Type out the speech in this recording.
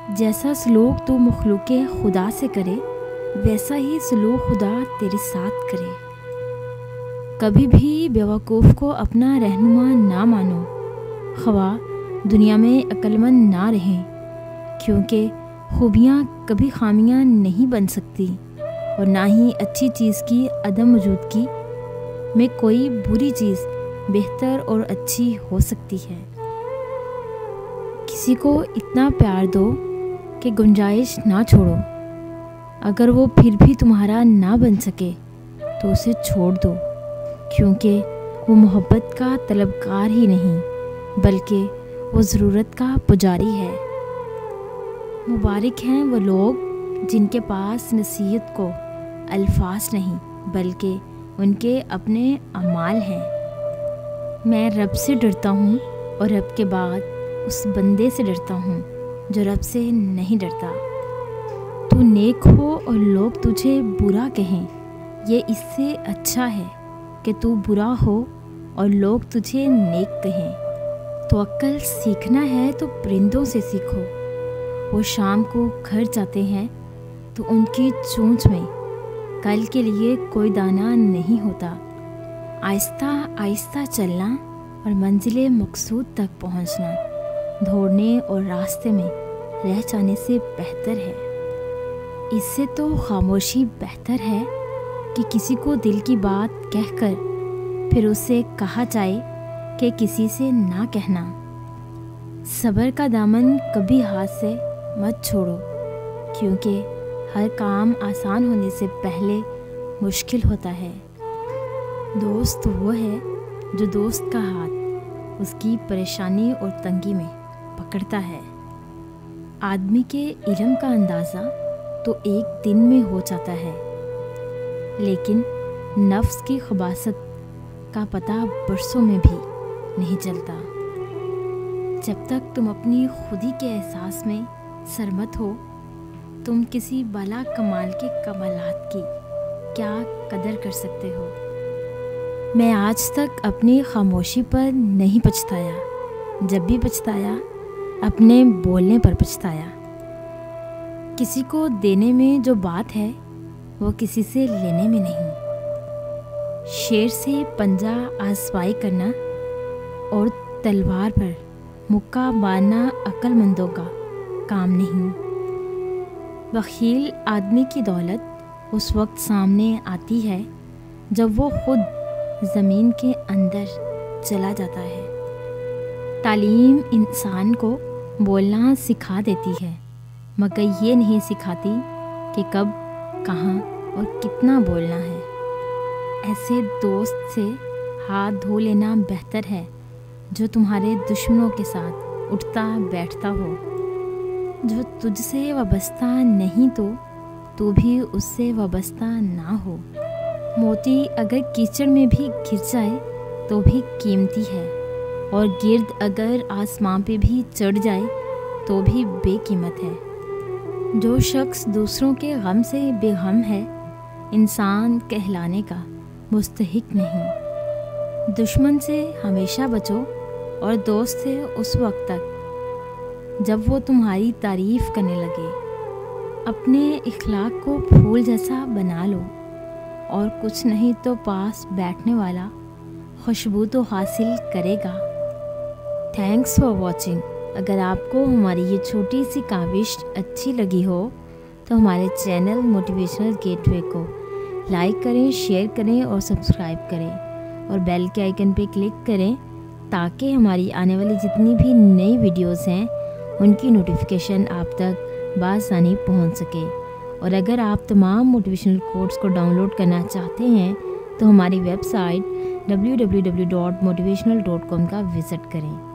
جیسا سلوک تو مخلوق خدا سے کرے ویسا ہی سلوک خدا تیرے ساتھ کرے۔ کبھی بھی بیوقوف کو اپنا رہنما نہ مانو، خواہ دنیا میں عقل مند نہ رہیں، کیونکہ خوبیاں کبھی خامیاں نہیں بن سکتی، اور نہ ہی اچھی چیز کی عدم موجودگی میں کوئی بری چیز بہتر اور اچھی ہو سکتی ہے۔ کسی کو اتنا پیار دو کہ گنجائش نہ چھوڑو، اگر وہ پھر بھی تمہارا نہ بن سکے تو اسے چھوڑ دو، کیونکہ وہ محبت کا طلبگار ہی نہیں بلکہ وہ ضرورت کا پجاری ہے۔ مبارک ہیں وہ لوگ جن کے پاس نصیحت کو الفاظ نہیں بلکہ ان کے اپنے اعمال ہیں۔ میں رب سے ڈرتا ہوں اور رب کے بعد اس بندے سے ڈرتا ہوں جو رب سے نہیں ڈرتا۔ تو نیک ہو اور لوگ تجھے برا کہیں، یہ اس سے اچھا ہے کہ تو برا ہو اور لوگ تجھے نیک کہیں۔ تو عقل سیکھنا ہے تو پرندوں سے سیکھو، وہ شام کو گھر جاتے ہیں تو ان کی چونچ میں کل کے لیے کوئی دانہ نہیں ہوتا۔ آہستہ آہستہ چلنا اور منزل مقصود تک پہنچنا دوڑنے اور راستے میں رہ جانے سے بہتر ہے۔ اس سے تو خاموشی بہتر ہے کہ کسی کو دل کی بات کہہ کر پھر اسے کہا جائے کہ کسی سے نہ کہنا۔ صبر کا دامن کبھی ہاتھ سے مت چھوڑو، کیونکہ ہر کام آسان ہونے سے پہلے مشکل ہوتا ہے۔ دوست وہ ہے جو دوست کا ہاتھ اس کی پریشانی اور تنگی میں پکڑتا ہے۔ آدمی کے علم کا اندازہ تو ایک دن میں ہو جاتا ہے، لیکن نفس کی خباثت کا پتہ برسوں میں بھی نہیں چلتا۔ جب تک تم اپنی خودی کے احساس میں سرمت ہو، تم کسی بالا کمال کے کمالات کی کیا قدر کر سکتے ہو؟ میں آج تک اپنی خاموشی پر نہیں پچھتایا، جب بھی پچھتایا اپنے بولنے پر پچھتایا۔ کسی کو دینے میں جو بات ہے وہ کسی سے لینے میں نہیں۔ شیر سے پنجہ آزمائی کرنا اور تلوار پر مکہ مارنا عقل مندوں کا کام نہیں۔ بخیل آدمی کی دولت اس وقت سامنے آتی ہے جب وہ خود زمین کے اندر چلا جاتا ہے۔ تعلیم انسان کو بولنا سکھا دیتی ہے، مگر یہ نہیں سکھاتی کہ کب، کہاں اور کتنا بولنا ہے۔ ایسے دوست سے ہاتھ دھو لینا بہتر ہے جو تمہارے دشمنوں کے ساتھ اٹھتا بیٹھتا ہو، جو تجھ سے وابستہ نہیں تو بھی اس سے وابستہ نہ ہو۔ موتی اگر کیچڑ میں بھی گر جائے تو بھی قیمتی ہے، اور گرد اگر آسمان پہ بھی چڑھ جائے تو بھی بے قیمت ہے۔ جو شخص دوسروں کے غم سے بے غم ہے، انسان کہلانے کا مستحق نہیں۔ دشمن سے ہمیشہ بچو اور دوست سے اس وقت تک جب وہ تمہاری تعریف کرنے لگے۔ اپنے اخلاق کو پھول جیسا بنا لو، اور کچھ نہیں تو پاس بیٹھنے والا خوشبو تو حاصل کرے گا۔ Thanks for watching. اگر آپ کو ہماری یہ چھوٹی سی کاوش اچھی لگی ہو تو ہمارے چینل موٹیویشنل گیٹ وے کو لائک کریں، شیئر کریں اور سبسکرائب کریں، اور بیل کے آئیکن پہ کلک کریں تاکہ ہماری آنے والی جتنی بھی نئی ویڈیوز ہیں ان کی نوٹیفیکیشن آپ تک بآسانی پہنچ سکے۔ اور اگر آپ تمام موٹیویشنل کوٹس کو ڈاؤن لوڈ کرنا چاہتے ہیں تو ہماری ویب سائٹ www.motivational.com کا وزٹ کریں۔